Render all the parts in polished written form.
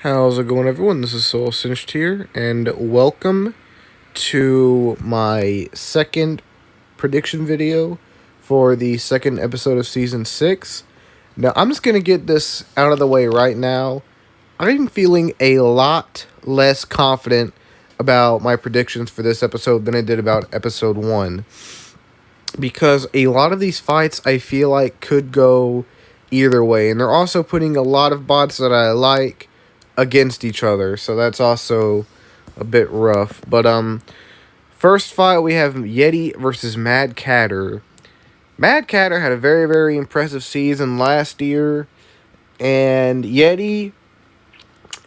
How's it going, everyone? This is Soul Singed here, and welcome to my second prediction video for the second episode of Season 6. Now, I'm just going to get this out of the way right now. I'm feeling a lot less confident about my predictions for this episode than I did about Episode 1. Because a lot of these fights I feel like could go either way, and they're also putting a lot of bots that I like against each other, so that's also a bit rough. But first fight we have Yeti versus Mad Cadder. Mad Cadder had a very impressive season last year, and Yeti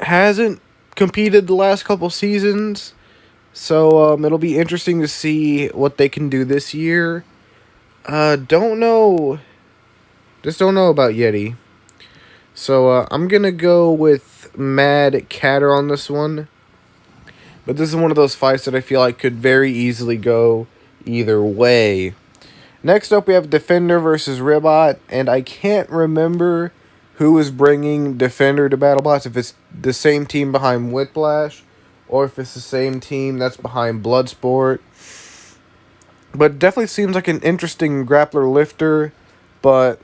hasn't competed the last couple seasons, so it'll be interesting to see what they can do this year. Don't know, just don't know about Yeti. So I'm gonna go with Mad Cadder on this one. But this is one of those fights that I feel like could very easily go either way. Next up, we have Defender versus Ribot, and I can't remember who is bringing Defender to Battlebots, if it's the same team behind Whiplash, or if it's the same team that's behind Bloodsport. But it definitely seems like an interesting grappler lifter, but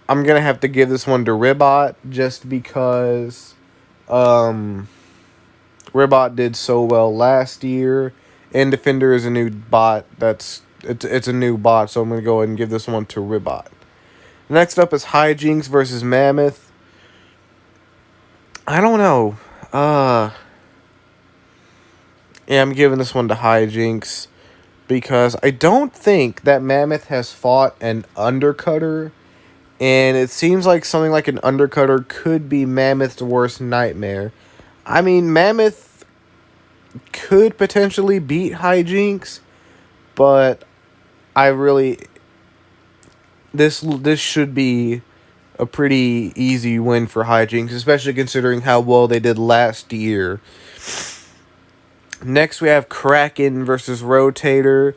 I'm going to have to give this one to Ribot just because Ribot did so well last year, and Defender is a new bot. It's a new bot, so I'm going to go ahead and give this one to Ribot. Next up is Hijinks versus Mammoth. I don't know. Yeah, I'm giving this one to Hijinks because I don't think that Mammoth has fought an undercutter. And it seems like something like an undercutter could be Mammoth's worst nightmare. I mean, Mammoth could potentially beat Hijinks, but I really... This should be a pretty easy win for Hijinks, especially considering how well they did last year. Next, we have Kraken versus Rotator.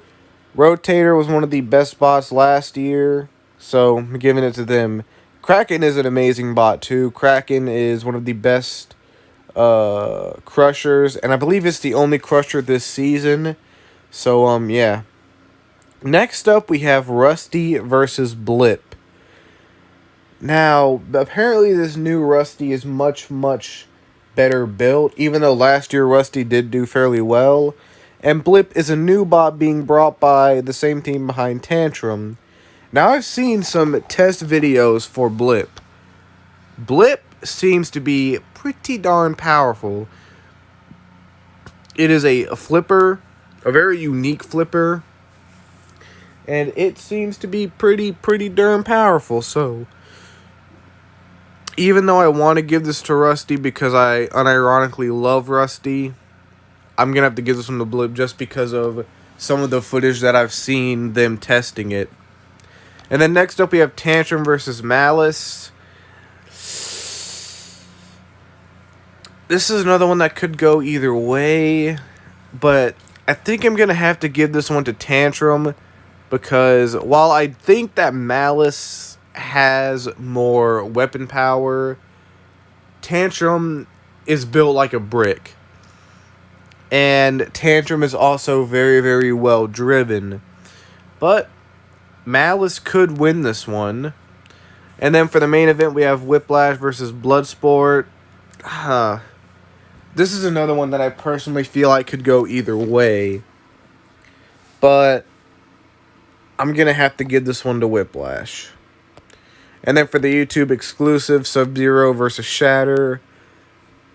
Rotator was one of the best bots last year, so I'm giving it to them. Kraken is an amazing bot, too. Kraken is one of the best crushers, and I believe it's the only crusher this season. So, yeah. Next up, we have Rusty versus Blip. Now, apparently this new Rusty is much better built, even though last year Rusty did do fairly well. And Blip is a new bot being brought by the same team behind Tantrum. Now, I've seen some test videos for Blip. Blip seems to be pretty darn powerful. It is a flipper, a very unique flipper, and it seems to be pretty darn powerful. So, even though I want to give this to Rusty because I unironically love Rusty, I'm going to have to give this one to Blip just because of some of the footage that I've seen them testing it. And then next up we have Tantrum versus Malice. This is another one that could go either way, but I think I'm going to have to give this one to Tantrum because while I think that Malice has more weapon power, Tantrum is built like a brick. And Tantrum is also very well driven. But Malice could win this one. And then for the main event, we have Whiplash versus Bloodsport. This is another one that I personally feel like could go either way. But I'm going to have to give this one to Whiplash. And then for the YouTube exclusive, Sub-Zero versus Shatter.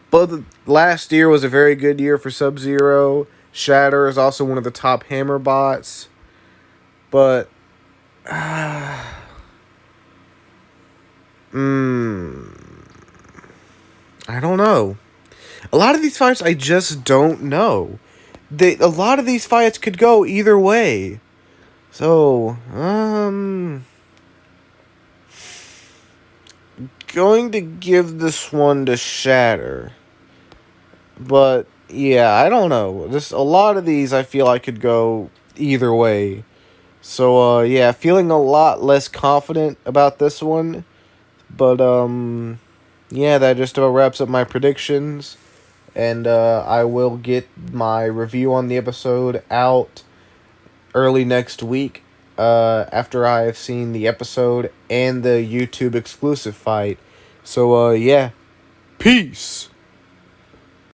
Both last year was a very good year for Sub-Zero. Shatter is also one of the top hammer bots. But I don't know. A lot of these fights I just don't know. A lot of these fights could go either way. So, going to give this one to Shatter. But, yeah, I don't know. Just a lot of these I feel like could go either way. So, yeah, feeling a lot less confident about this one. But, yeah, that just about wraps up my predictions. And I will get my review on the episode out early next week after I have seen the episode and the YouTube exclusive fight. So, yeah. Peace!